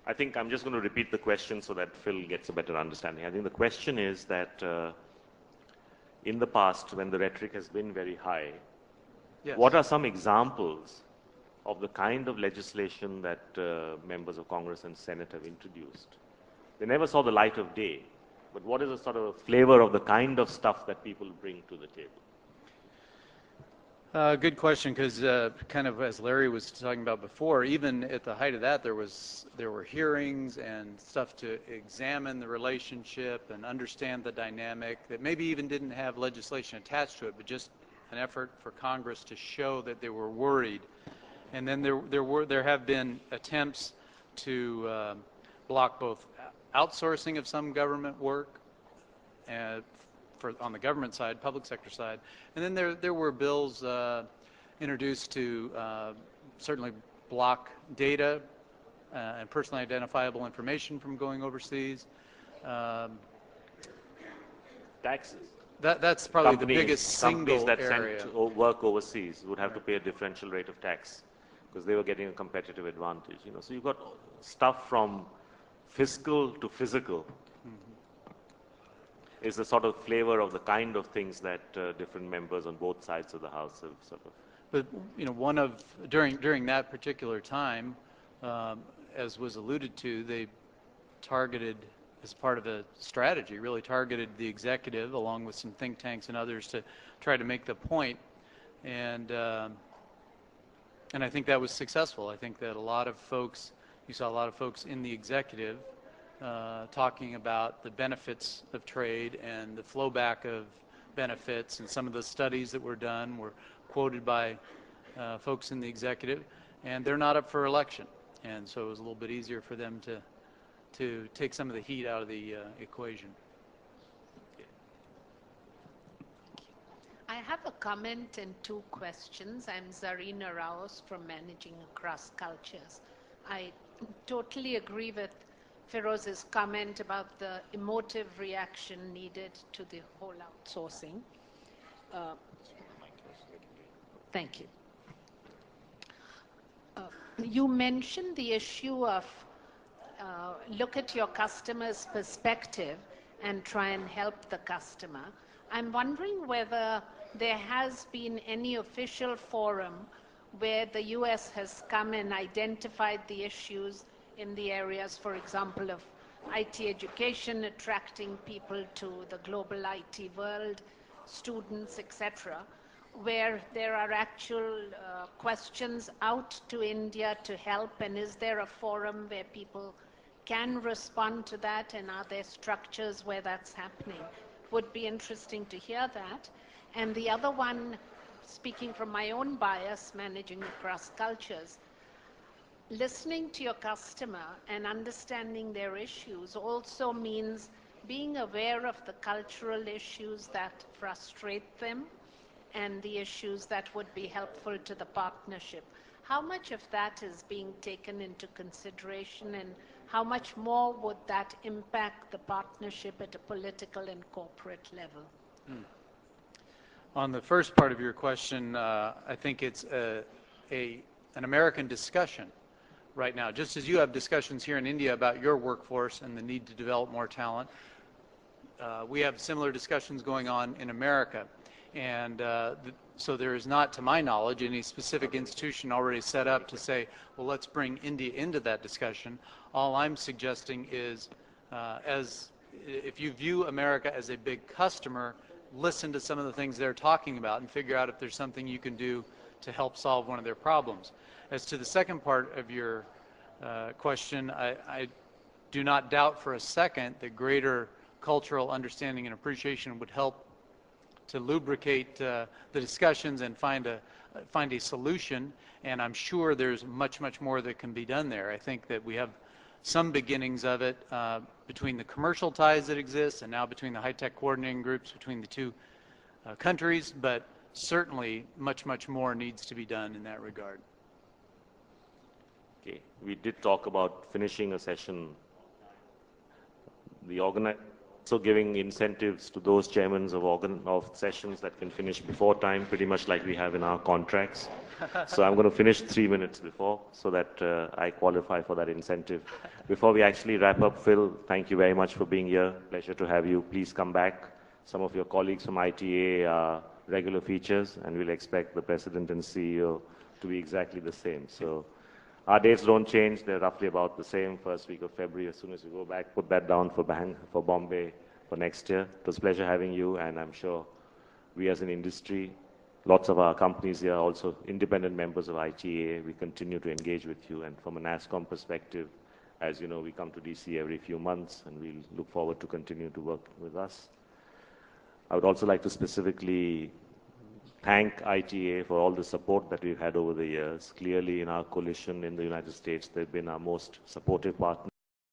I think I'm just going to repeat the question so that Phil gets a better understanding. I think the question is that in the past, when the rhetoric has been very high, Yes. what are some examples of the kind of legislation that members of Congress and Senate have introduced? They never saw the light of day, but what is the sort of flavor of the kind of stuff that people bring to the table? Good question, because kind of as Larry was talking about before, even at the height of that, there were hearings and stuff to examine the relationship and understand the dynamic that maybe even didn't have legislation attached to it, but just an effort for Congress to show that they were worried. And then there have been attempts to block both outsourcing of some government work on the government side, public sector side, and then there were bills introduced to certainly block data and personally identifiable information from going overseas. Taxes. That's probably the biggest single that area. Sent work overseas would have to pay a differential rate of tax because they were getting a competitive advantage. You know, so you've got stuff from fiscal to physical. Is the sort of flavor of the kind of things that different members on both sides of the House have sort of. But you know, during that particular time, as was alluded to, they targeted, as part of a strategy, really targeted the executive along with some think tanks and others to try to make the point, and I think that was successful. I think that you saw a lot of folks in the executive talking about the benefits of trade and the flow back of benefits, and some of the studies that were done were quoted by folks in the executive, and they're not up for election, and so it was a little bit easier for them to take some of the heat out of the equation. I have a comment and two questions. I'm Zarina Raos from Managing Across Cultures. I totally agree with Feroz's comment about the emotive reaction needed to the whole outsourcing. Thank you. You mentioned the issue of look at your customer's perspective and try and help the customer. I'm wondering whether there has been any official forum where the U.S. has come and identified the issues in the areas, for example, of IT education, attracting people to the global IT world, students, etc., where there are actual questions out to India to help, and is there a forum where people can respond to that, and are there structures where that's happening? Would be interesting to hear that. And the other one, speaking from my own bias, managing across cultures, listening to your customer and understanding their issues also means being aware of the cultural issues that frustrate them and the issues that would be helpful to the partnership. How much of that is being taken into consideration, and how much more would that impact the partnership at a political and corporate level? On the first part of your question, I think it's an American discussion right now. Just as you have discussions here in India about your workforce and the need to develop more talent, we have similar discussions going on in America. And so there is not, to my knowledge, any specific institution already set up to say, well, let's bring India into that discussion. All I'm suggesting is, if you view America as a big customer, listen to some of the things they're talking about and figure out if there's something you can do to help solve one of their problems. As to the second part of your question, I do not doubt for a second that greater cultural understanding and appreciation would help to lubricate the discussions and find a solution, and I'm sure there's much more that can be done there. I think that we have some beginnings of it between the commercial ties that exist and now between the high-tech coordinating groups between the two countries, but certainly much more needs to be done in that regard. Okay, we did talk about finishing a session. The also giving incentives to those chairmen of sessions that can finish before time, pretty much like we have in our contracts. So I'm going to finish 3 minutes before so that I qualify for that incentive. Before we actually wrap up, Phil, thank you very much for being here. Pleasure to have you. Please come back. Some of your colleagues from ITA are regular features, and we'll expect the President and CEO to be exactly the same. So our dates don't change. They're roughly about the same, first week of February. As soon as you go back, put that down for Bombay for next year. It was a pleasure having you, and I'm sure we as an industry, lots of our companies here are also independent members of ITA. We continue to engage with you. And from a NASSCOM perspective, as you know, we come to DC every few months, and we'll look forward to continue to work with us. I would also like to specifically thank ITA for all the support that we've had over the years. Clearly, in our coalition in the United States, they've been our most supportive partner.